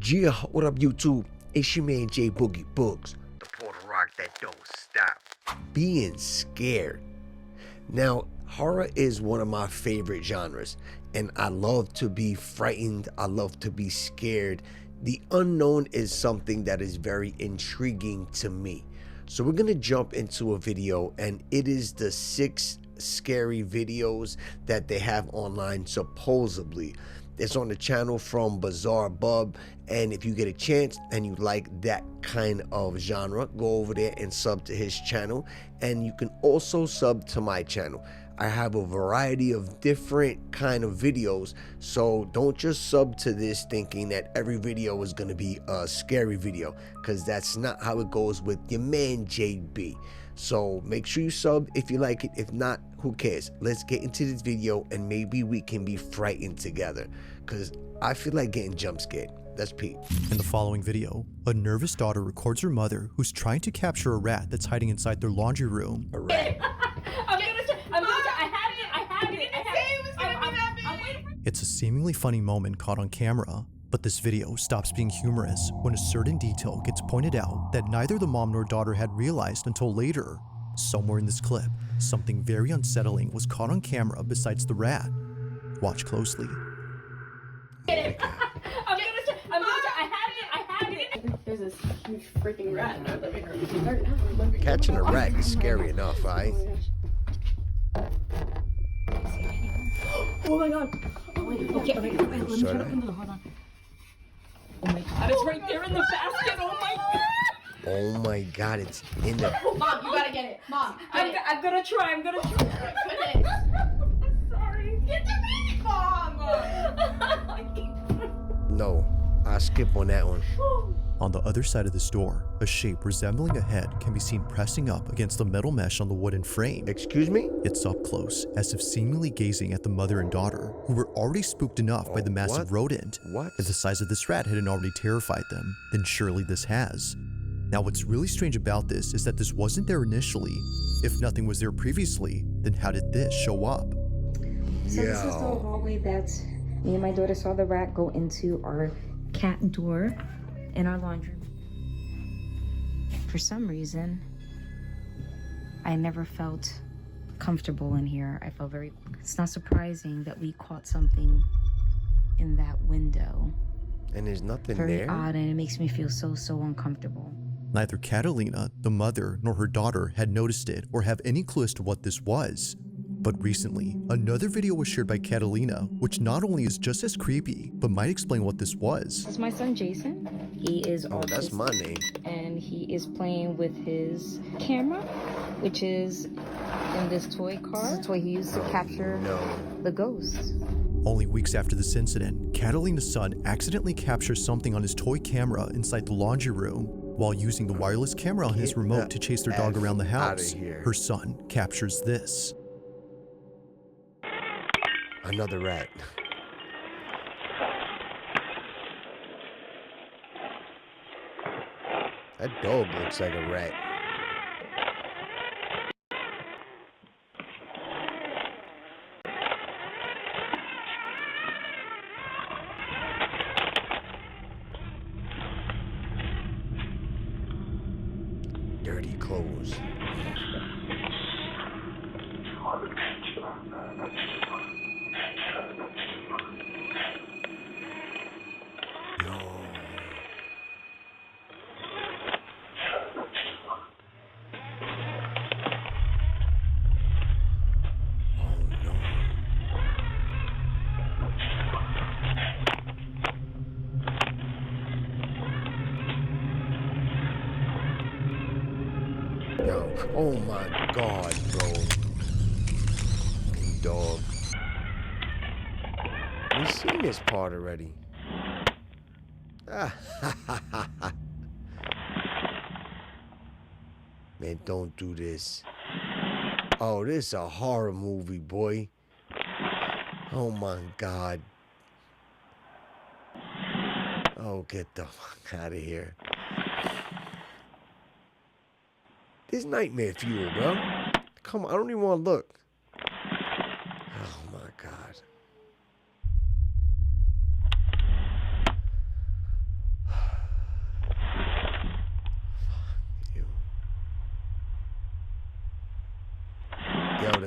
Yeah, what up YouTube? It's your man J Boogie Boogs. The Portal Rock that don't stop. Being scared. Now, horror is one of my favorite genres, and I love to be frightened. I love to be scared. The unknown is something that is very intriguing to me. So we're gonna jump into a video, and it is the 6 scary videos that they have online supposedly. It's on the channel from Bizarre Bub, and if you get a chance and you like that kind of genre, go over there and sub to his channel, and you can also sub to my channel. I have a variety of different kind of videos, so don't just sub to this thinking that every video is going to be a scary video, because that's not how it goes with your man JB. So make sure you sub if you like it. If not, who cares? Let's get into this video and maybe we can be frightened together, because I feel like getting jump scared. Let's peep. In the following video, a nervous daughter records her mother who's trying to capture a rat that's hiding inside their laundry room. A rat. It's a seemingly funny moment caught on camera, but this video stops being humorous when a certain detail gets pointed out that neither the mom nor daughter had realized until later. Somewhere in this clip, something very unsettling was caught on camera besides the rat. Watch closely. I have it. There's this huge freaking rat in our living room. Catching a rat is scary enough, right? Oh my god. Oh my god. Okay, let me try to open the door. Hold on. Oh my god, it's right there in the basket. Oh my god. Oh my god, it's in the... Mom, you gotta get it. Mom, I'm gonna try. I'm gonna try. I'm sorry. Get the baby, Mom. No, I'll skip on that one. On the other side of this door, a shape resembling a head can be seen pressing up against the metal mesh on the wooden frame. Excuse me? It's up close, as if seemingly gazing at the mother and daughter, who were already spooked enough by the massive rodent. What? If the size of this rat hadn't already terrified them, then surely this has. Now, what's really strange about this is that this wasn't there initially. If nothing was there previously, then how did this show up? So this is the hallway that me and my daughter saw the rat go into our cat door in our laundry room. For some reason, I never felt comfortable in here. I felt it's not surprising that we caught something in that window. And there's nothing Very there? odd, and it makes me feel so uncomfortable. Neither Catalina, the mother, nor her daughter had noticed it or have any clue as to what this was. But recently, another video was shared by Catalina, which not only is just as creepy, but might explain what this was. This is my son Jason. He is autistic. Oh, that's my name. And he is playing with his camera, which is in this toy car. This is a toy he used to capture the ghosts. Only weeks after this incident, Catalina's son accidentally captures something on his toy camera inside the laundry room. While using the wireless camera on his remote to chase their dog around the house, her son captures this. Another rat. That dog looks like a rat. Dirty clothes. Yo, oh my god, bro. You dog. We've seen this part already. Man, don't do this. Oh, this is a horror movie, boy. Oh my god. Oh, get the fuck out of here. This nightmare fuel, bro. Come on, I don't even want to look. Oh my god.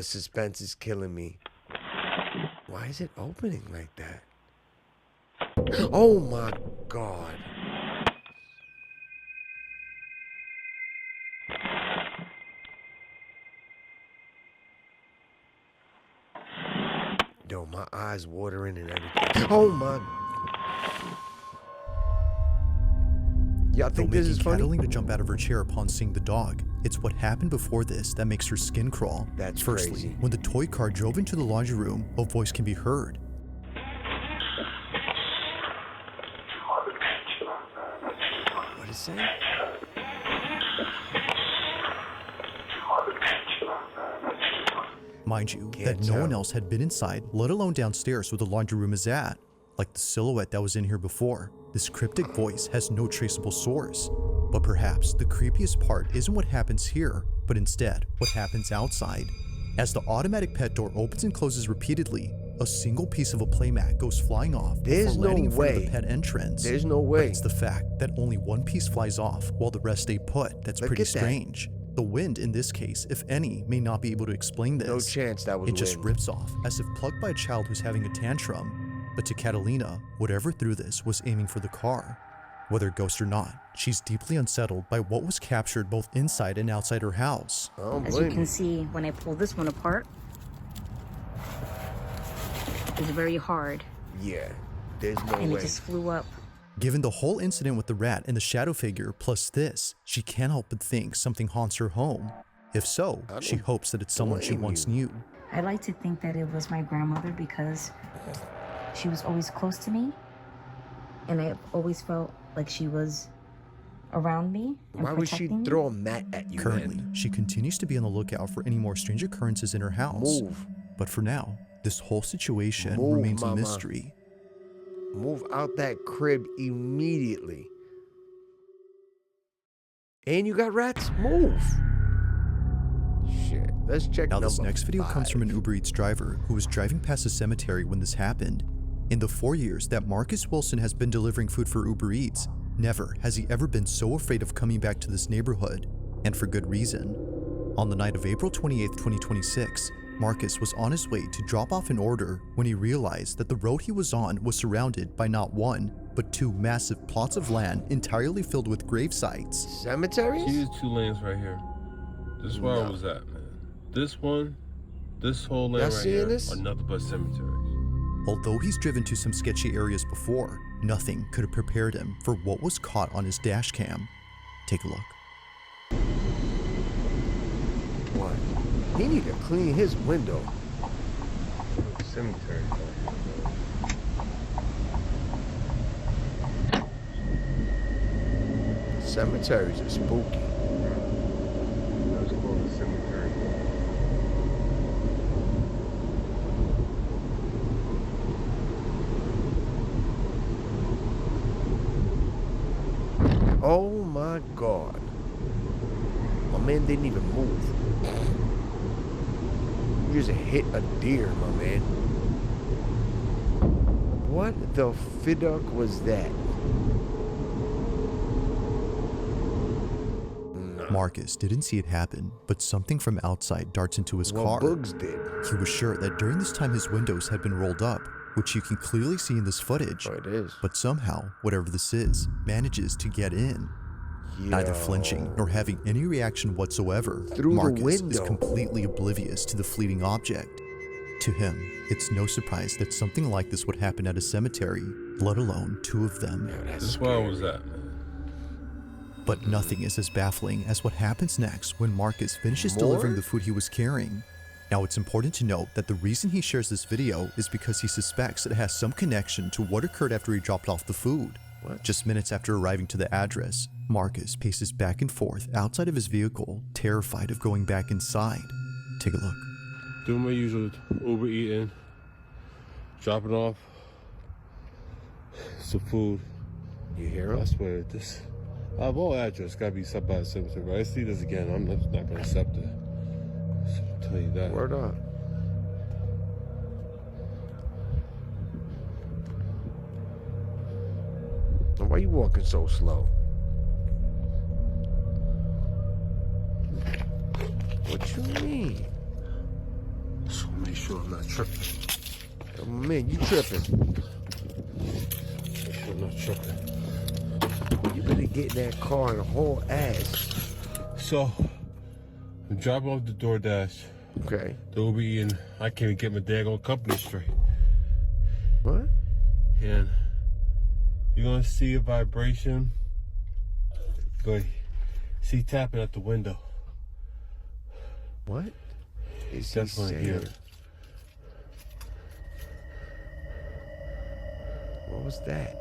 the suspense is killing me. Why is it opening like that? Oh my God. Yo, my eyes watering and everything. Oh my. Y'all think this is funny? Catalina jump out of her chair upon seeing the dog. It's what happened before this that makes her skin crawl. That's Firstly, crazy. when the toy car drove into the laundry room, a voice can be heard. What is it? Mind you, Can't that no one tell. else had been inside, let alone downstairs where the laundry room is at. Like the silhouette that was in here before, this cryptic voice has no traceable source. But perhaps the creepiest part isn't what happens here, but instead what happens outside. As the automatic pet door opens and closes repeatedly, a single piece of a playmat goes flying off There's before landing no in front of way. the pet entrance. There's no But way. it's the fact that only one piece flies off while the rest stay put that's Look pretty at that. strange. The wind in this case, if any, may not be able to explain this. No chance that was It just wind. rips off, as if plucked by a child who's having a tantrum. But to Catalina, whatever threw this was aiming for the car. Whether ghost or not, she's deeply unsettled by what was captured both inside and outside her house. I don't As you blame can you. see, when I pull this one apart, it's very hard, Yeah, there's no and it way. just flew up. Given the whole incident with the rat and the shadow figure, plus this, she can't help but think something haunts her home. If so, I she don't hopes that it's someone she blame once you. knew. I like to think that it was my grandmother because she was always close to me, and I always felt like she was around me and Why would she protecting me. throw a mat at you, Currently, man? she continues to be on the lookout for any more strange occurrences in her house. Move. But for now, this whole situation Move, remains mama. a mystery. Move out that crib immediately. And you got rats? Move. Shit. Let's check Now, number this next video comes from an 5. Uber Eats driver who was driving past a cemetery when this happened. In the 4 years that Marcus Wilson has been delivering food for Uber Eats, never has he ever been so afraid of coming back to this neighborhood, and for good reason. On the night of April 28, 2026, Marcus was on his way to drop off an order when he realized that the road he was on was surrounded by not one, but 2 massive plots of land entirely filled with grave sites. Cemeteries? See these 2 lanes right here? This is where I No. was at, man. This one, this whole lane Y'all right seeing here this? are nothing but cemeteries. Although he's driven to some sketchy areas before, nothing could have prepared him for what was caught on his dash cam. Take a look. What? He need to clean his window. Cemeteries. Cemeteries are spooky. That's called a cemetery. Oh my God. My man didn't even move. You just hit a deer, my man. What the fiduck was that? Marcus didn't see it happen, but something from outside darts into his Well, car. Boogs did. He was sure that during this time his windows had been rolled up, which you can clearly see in this footage. Oh, it is. But somehow, whatever this is, manages to get in. Neither flinching nor having any reaction whatsoever, Through the Marcus is window. completely oblivious to the fleeting object. To him, it's no surprise that something like this would happen at a cemetery, let alone 2 of them. This is where I was at, man. But nothing is as baffling as what happens next when Marcus finishes More? delivering the food he was carrying. Now, it's important to note that the reason he shares this video is because he suspects it has some connection to what occurred after he dropped off the food. What? Just minutes after arriving to the address, Marcus paces back and forth outside of his vehicle, terrified of going back inside. Take a look. Doing my usual Uber eating, dropping off some food. You hear I him? swear, our whole address gotta be set by a cemetery. I see this again, I'm not gonna accept it. So I'll tell you that. Word up. Now, why you walking so slow? What you mean? Make sure I'm not tripping. Oh, man, you tripping. Make sure I'm not tripping. You better get in that car and haul ass. So, I'm driving off the DoorDash. Okay. They'll be in. I can't even get my daggone company straight. What? And you're gonna see a vibration, but see tapping at the window. What? Is That's he what I hear. saying? What was that?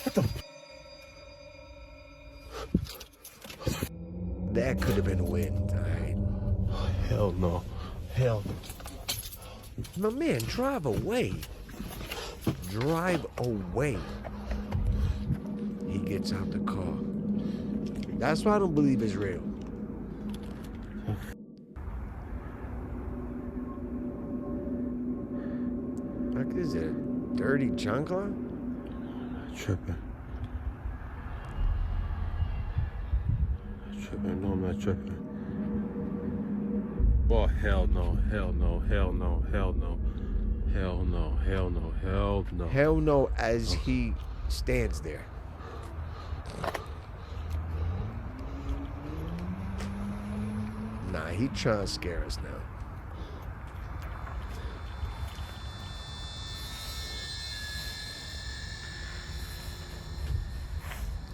What the? That could have been wind. All right. Hell no. Hell no. My man, drive away. Drive away. He gets out the car. That's why I don't believe it's real. Like, is it a dirty chancla? Tripping. Tripping. No, I'm not tripping. Oh, hell no. Hell no. Hell no. Hell no. Hell no. Hell no. Hell no. Hell no, as he stands there. Nah, he trying to scare us now.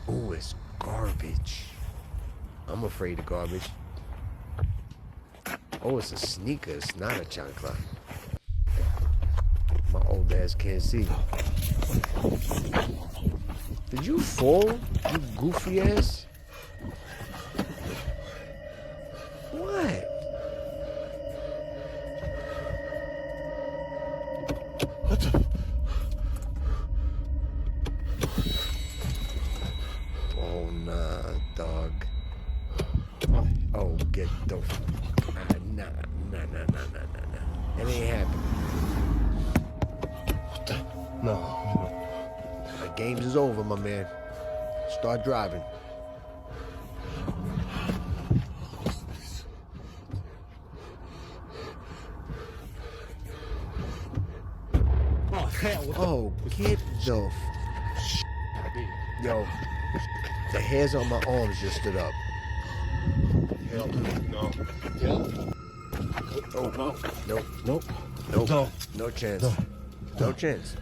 Oh, it's garbage. I'm afraid of garbage. Oh, it's a sneaker. It's not a chancla. My old ass can't see. Did you fall, you goofy ass? What? What the? Oh, nah, dog. Oh, get the... Nah. It ain't happening. No. The games is over, my man. Start driving. Oh, hell. Oh, get the... Yo, the hairs on my arms just stood up. Hell no. Hell. Oh, No. nope, Nope. nope. No chance. No chance.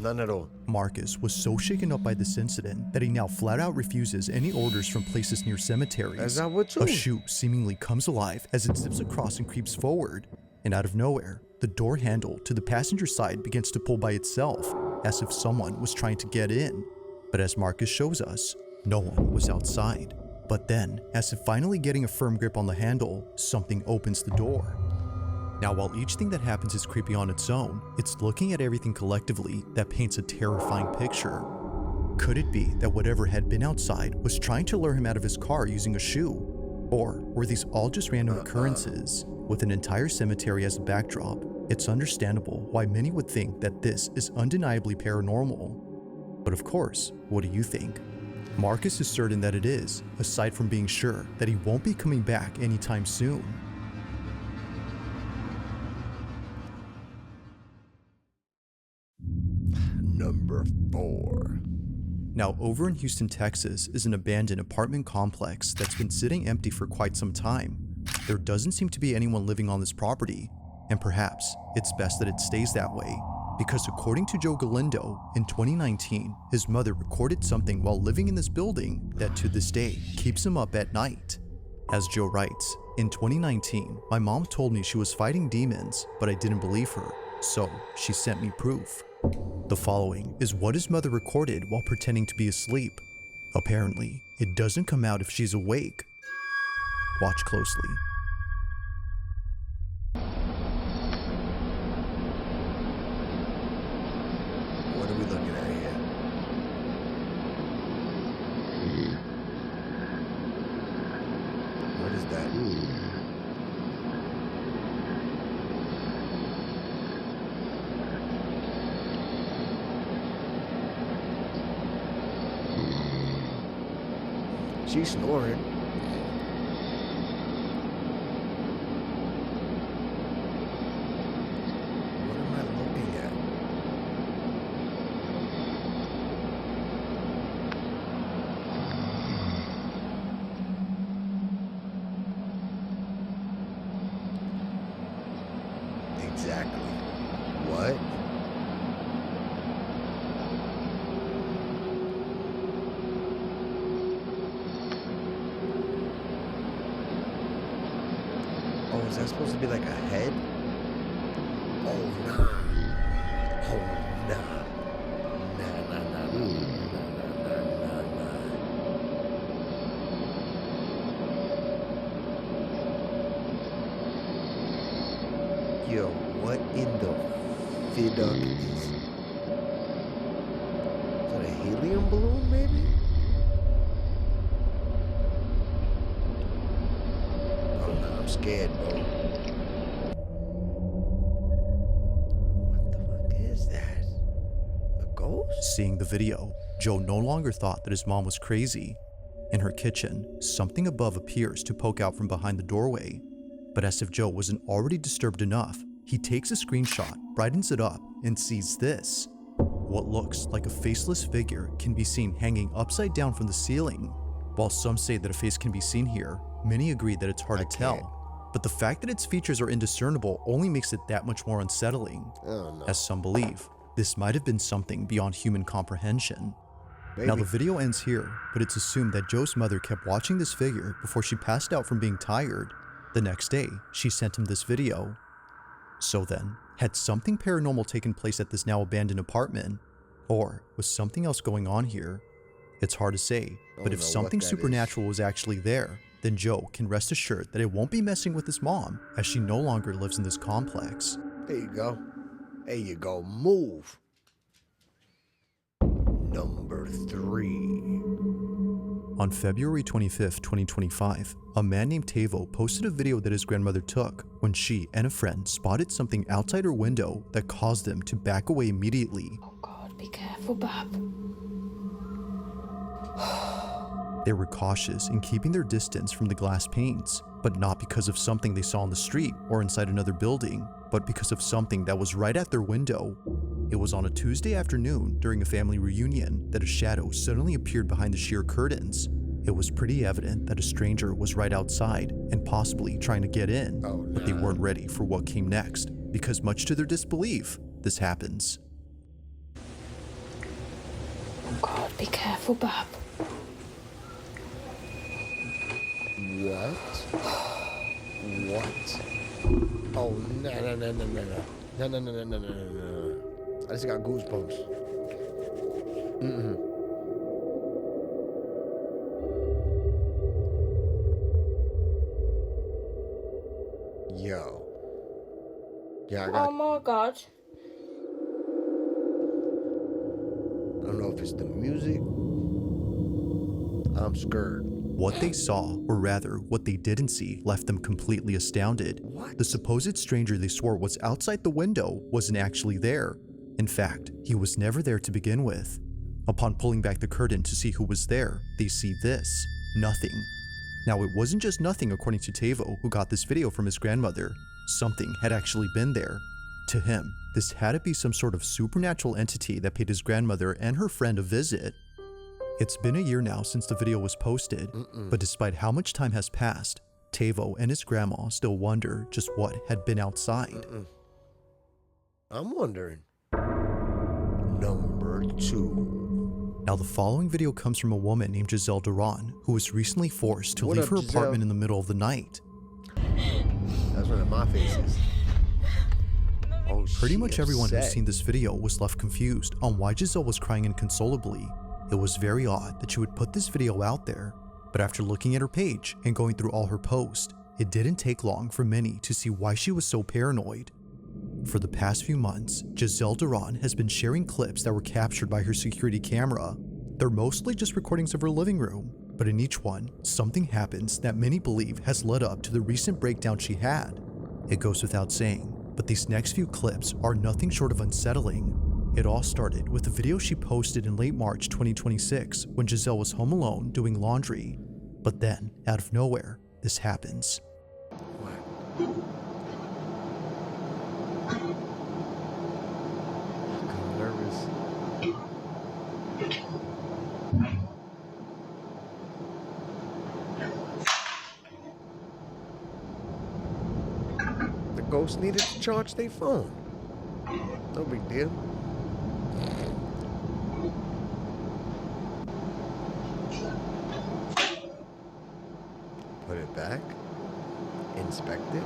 None at all. Marcus was so shaken up by this incident that he now flat out refuses any orders from places near cemeteries. As I would too. A shoe seemingly comes alive as it zips across and creeps forward, and out of nowhere, the door handle to the passenger side begins to pull by itself, as if someone was trying to get in. But as Marcus shows us, no one was outside. But then, as if finally getting a firm grip on the handle, something opens the door. Now, while each thing that happens is creepy on its own, it's looking at everything collectively that paints a terrifying picture. Could it be that whatever had been outside was trying to lure him out of his car using a shoe? Or were these all just random occurrences? With an entire cemetery as a backdrop, it's understandable why many would think that this is undeniably paranormal. But of course, what do you think? Marcus is certain that it is, aside from being sure that he won't be coming back anytime soon. Number 4. Now, over in Houston, Texas is an abandoned apartment complex that's been sitting empty for quite some time. There doesn't seem to be anyone living on this property, and perhaps it's best that it stays that way, because according to Joe Galindo, in 2019, his mother recorded something while living in this building that to this day keeps him up at night. As Joe writes, in 2019, my mom told me she was fighting demons, but I didn't believe her, so she sent me proof. The following is what his mother recorded while pretending to be asleep. Apparently, it doesn't come out if she's awake. Watch closely. What are we looking at here? What is that? She's snoring. is that supposed to be like a head? Oh, nah. Oh, nah. Nah. Yo, what in the fiduck is that? A helium balloon, maybe? Oh no, I'm scared, bro. What the fuck is that? A ghost? Seeing the video, Joe no longer thought that his mom was crazy. In her kitchen, something above appears to poke out from behind the doorway. But as if Joe wasn't already disturbed enough, he takes a screenshot, brightens it up, and sees this. What looks like a faceless figure can be seen hanging upside down from the ceiling. While some say that a face can be seen here, many agree that it's hard to tell. But the fact that its features are indiscernible only makes it that much more unsettling. Oh no. As some believe, this might have been something beyond human comprehension. Maybe. Now the video ends here, but it's assumed that Joe's mother kept watching this figure before she passed out from being tired. The next day, she sent him this video. So then, had something paranormal taken place at this now abandoned apartment? Or was something else going on here? It's hard to say, but if something supernatural was actually there, then Joe can rest assured that it won't be messing with his mom, as she no longer lives in this complex. There you go. There you go. Move. Number 3. On February 25th, 2025, a man named Tavo posted a video that his grandmother took when she and a friend spotted something outside her window that caused them to back away immediately. Oh God, be careful, Bab. They were cautious in keeping their distance from the glass panes, but not because of something they saw on the street or inside another building, but because of something that was right at their window. It was on a Tuesday afternoon during a family reunion that a shadow suddenly appeared behind the sheer curtains. It was pretty evident that a stranger was right outside and possibly trying to get in, but they weren't ready for what came next, because much to their disbelief, this happens. Oh God, be careful, Bab. What? What? Oh, no. No. I just got goosebumps. Yo. Yeah, I got... Oh my God. I don't know if it's the music. I'm scared. What they saw, or rather, what they didn't see, left them completely astounded. What? The supposed stranger they swore was outside the window wasn't actually there. In fact, he was never there to begin with. Upon pulling back the curtain to see who was there, they see this. Nothing. Now, it wasn't just nothing according to Tavo, who got this video from his grandmother. Something had actually been there. To him, this had to be some sort of supernatural entity that paid his grandmother and her friend a visit. It's been a year now since the video was posted, but despite how much time has passed, Tavo and his grandma still wonder just what had been outside. I'm wondering. Number 2. Now the following video comes from a woman named Giselle Duran, who was recently forced to leave her apartment in the middle of the night. That's one of my faces. Oh, Pretty much everyone who's seen this video was left confused on why Giselle was crying inconsolably. It was very odd that she would put this video out there, but after looking at her page and going through all her posts, it didn't take long for many to see why she was so paranoid. For the past few months, Giselle Duran has been sharing clips that were captured by her security camera. They're mostly just recordings of her living room, but in each one, something happens that many believe has led up to the recent breakdown she had. It goes without saying, but these next few clips are nothing short of unsettling. It all started with a video she posted in late March 2026 when Giselle was home alone doing laundry. But then, out of nowhere, this happens. I'm nervous. The ghost needed to charge their phone. No big deal. Put it back. Inspect it.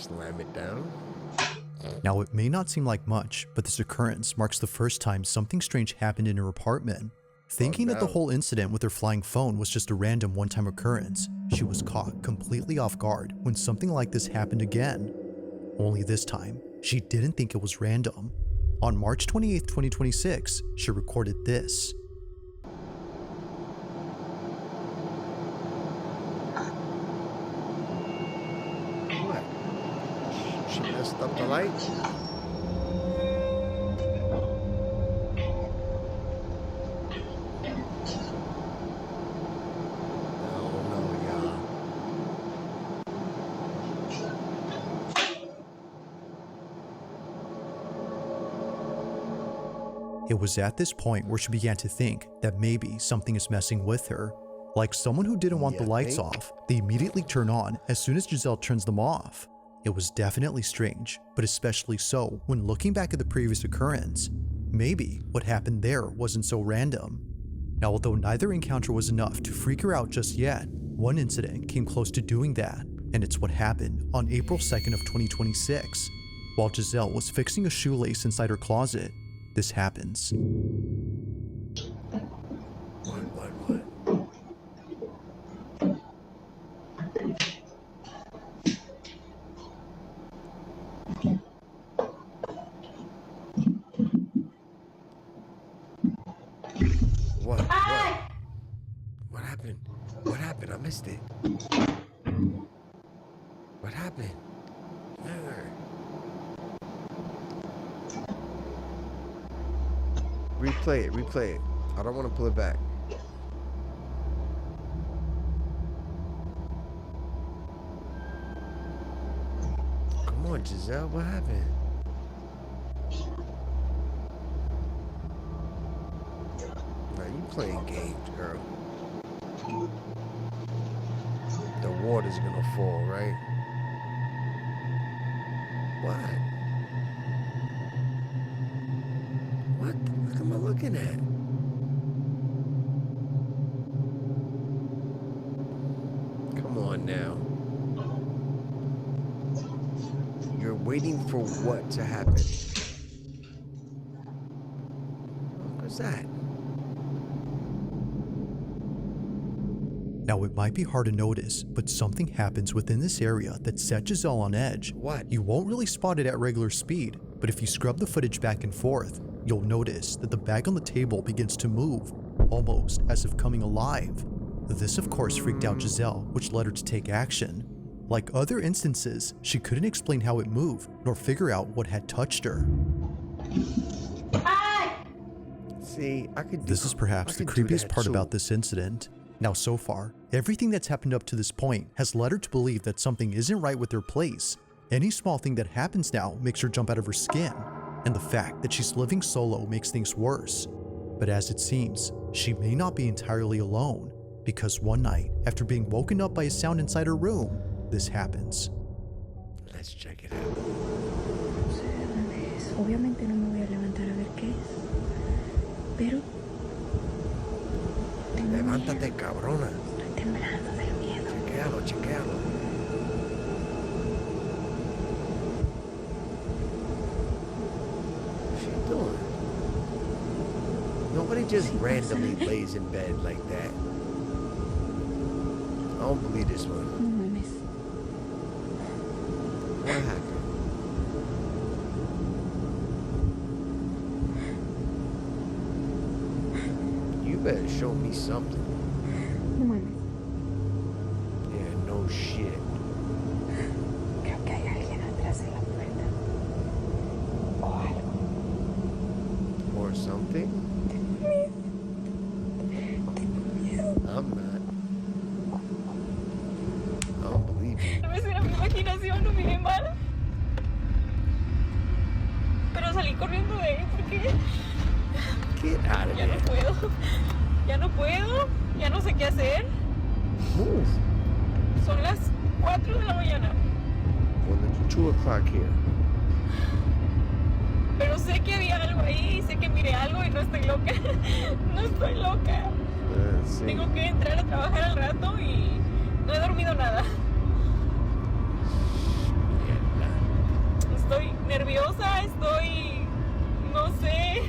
Slam it down. Now, it may not seem like much, but this occurrence marks the first time something strange happened in her apartment. Thinking that the whole incident with her flying phone was just a random one-time occurrence, she was caught completely off guard when something like this happened again. Only this time, she didn't think it was random. On March 28, 2026, she recorded this. What? She messed up the lights? It was at this point where she began to think that maybe something is messing with her. Like someone who didn't want the lights off, they immediately turn on as soon as Giselle turns them off. It was definitely strange, but especially so when looking back at the previous occurrence. Maybe what happened there wasn't so random. Now, although neither encounter was enough to freak her out just yet, one incident came close to doing that, and it's what happened on April 2nd of 2026. While Giselle was fixing a shoelace inside her closet, this happens. What happened? What happened? I missed it. What happened? Replay it. I don't want to pull it back. Come on, Giselle, what happened? Now you playing games, girl. The water's gonna fall, right? What? What the fuck am I looking at? Come on now. You're waiting for what to happen? What's that? Now, it might be hard to notice, but something happens within this area that set Giselle on edge. What? You won't really spot it at regular speed, but if you scrub the footage back and forth, you'll notice that the bag on the table begins to move, almost as if coming alive. This of course freaked out Giselle, which led her to take action. Like other instances, she couldn't explain how it moved, nor figure out what had touched her. See, I could. This is perhaps the creepiest part about this incident. Now, so far, everything that's happened up to this point has led her to believe that something isn't right with her place. Any small thing that happens now makes her jump out of her skin, and the fact that she's living solo makes things worse. But as it seems, she may not be entirely alone, because one night, after being woken up by a sound inside her room, this happens. Let's check it out. Obviamente no me voy a levantar a ver qué es, pero Levántate, cabrona. estoy temblando del miedo. Chequéalo. What's she doing? Nobody just randomly lays in bed like that. I don't believe this one. No mames. What happened? You better show me something. No mames. Yeah, no shit. Creo que hay alguien atrás de la puerta. O algo. Or something? I'm not. I don't believe you. Tal vez era mi imaginación, no miré mal. Pero salí corriendo de ahí porque Get out of ya no there. puedo. Ya no sé qué hacer. Move. Son las 4 de la mañana. Well, it's 2 o'clock here. Pero sé que había algo ahí, sé que miré algo y no estoy loca. No estoy loca. Sí. Tengo que entrar a trabajar al rato y no he dormido nada. nerviosa, estoy, no sé.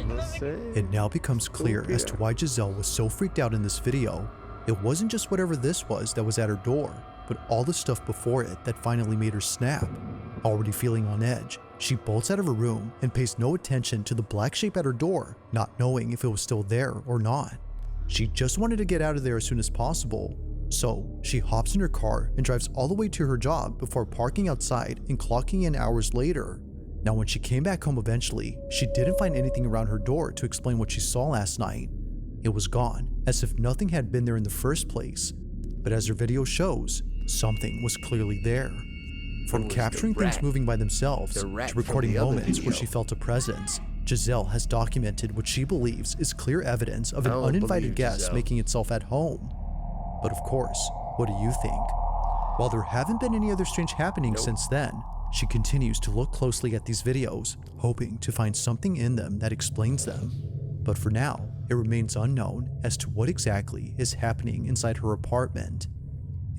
No sé. It now becomes clear as to why Giselle was so freaked out in this video. It wasn't just whatever this was that was at her door, but all the stuff before it that finally made her snap. Already feeling on edge, she bolts out of her room and pays no attention to the black shape at her door, not knowing if it was still there or not. She just wanted to get out of there as soon as possible, so she hops in her car and drives all the way to her job before parking outside and clocking in hours later. Now, when she came back home eventually, she didn't find anything around her door to explain what she saw last night. It was gone, as if nothing had been there in the first place. But as her video shows, something was clearly there. From capturing things moving by themselves to recording moments where she felt a presence, Giselle has documented what she believes is clear evidence of an uninvited guest making itself at home. But of course, what do you think? While there haven't been any other strange happenings since then, she continues to look closely at these videos, hoping to find something in them that explains them. But for now, it remains unknown as to what exactly is happening inside her apartment.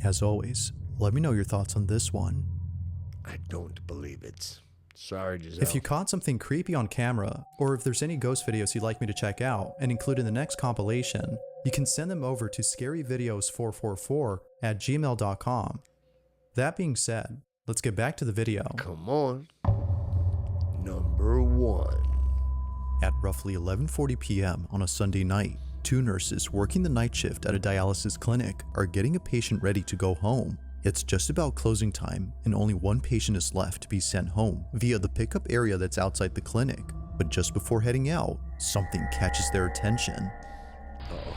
As always, let me know your thoughts on this one. I don't believe it. Sorry, Giselle. If you caught something creepy on camera, or if there's any ghost videos you'd like me to check out and include in the next compilation, you can send them over to scaryvideos444@gmail.com. That being said, let's get back to the video. Come on. Number 1. At roughly 11:40 p.m. on a Sunday night, 2 nurses working the night shift at a dialysis clinic are getting a patient ready to go home. It's just about closing time and only 1 patient is left to be sent home via the pickup area that's outside the clinic. But just before heading out, something catches their attention. Uh-oh.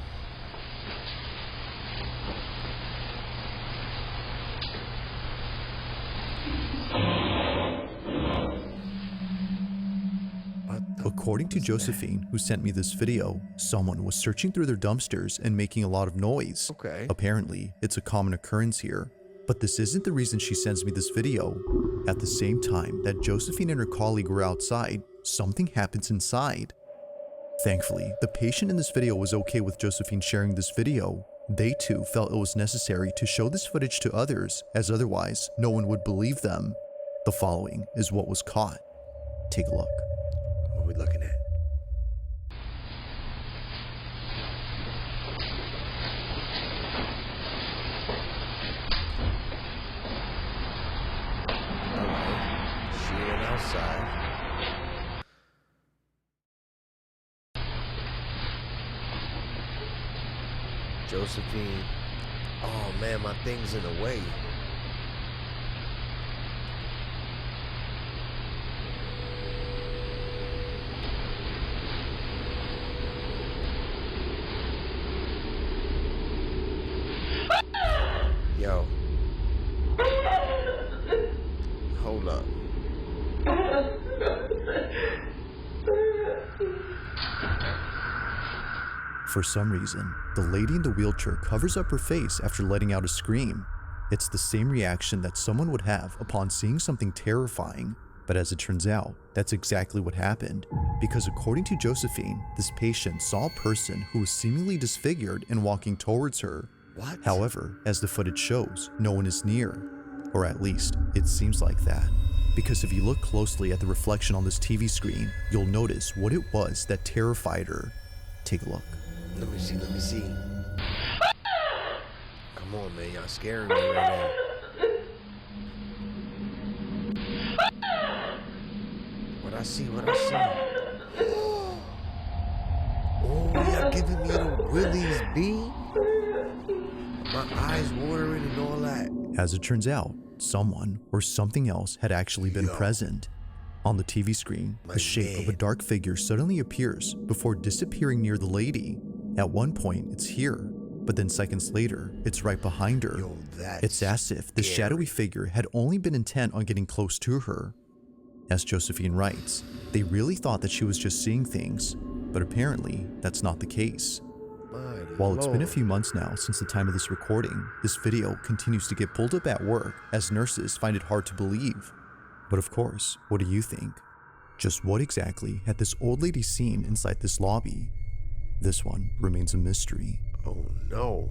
According to Josephine, who sent me this video, someone was searching through their dumpsters and making a lot of noise. Okay. Apparently, it's a common occurrence here. But this isn't the reason she sends me this video. At the same time that Josephine and her colleague were outside, something happens inside. Thankfully, the patient in this video was okay with Josephine sharing this video. They too felt it was necessary to show this footage to others, as otherwise no one would believe them. The following is what was caught. Take a look. What are we looking at? Outside. Josephine. Oh man, my thing's in the way. Yo. Hold up. For some reason, the lady in the wheelchair covers up her face after letting out a scream. It's the same reaction that someone would have upon seeing something terrifying. But as it turns out, that's exactly what happened. Because according to Josephine, this patient saw a person who was seemingly disfigured and walking towards her. What? However, as the footage shows, no one is near. Or at least, it seems like that. Because if you look closely at the reflection on this TV screen, you'll notice what it was that terrified her. Take a look. Let me see. Come on, man, y'all scaring me right now. What I see? Oh, y'all giving me the willies, B? My eyes watering and all that. As it turns out, someone or something else had actually been present. On the TV screen, the shape of a dark figure suddenly appears before disappearing near the lady. At one point, it's here, but then seconds later, it's right behind her. Yo, It's as if the shadowy figure had only been intent on getting close to her. As Josephine writes, they really thought that she was just seeing things, but apparently that's not the case. While it's been a few months now since the time of this recording, this video continues to get pulled up at work as nurses find it hard to believe. But of course, what do you think? Just what exactly had this old lady seen inside this lobby? This one remains a mystery. Oh no.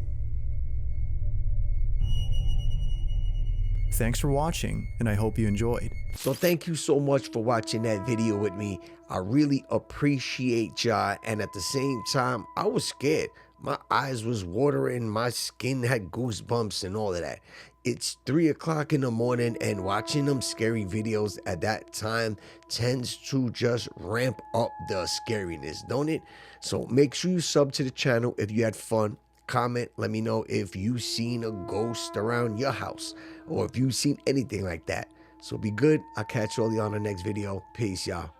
Thanks for watching, and I hope you enjoyed. So thank you so much for watching that video with me. I really appreciate y'all, and at the same time, I was scared. My eyes was watering, my skin had goosebumps and all of that. It's 3 o'clock in the morning, and watching them scary videos at that time tends to just ramp up the scariness, don't it? So make sure you sub to the channel if you had fun. Comment, let me know if you seen a ghost around your house or if you seen anything like that. So be good. I'll catch all y'all on the next video. Peace, y'all.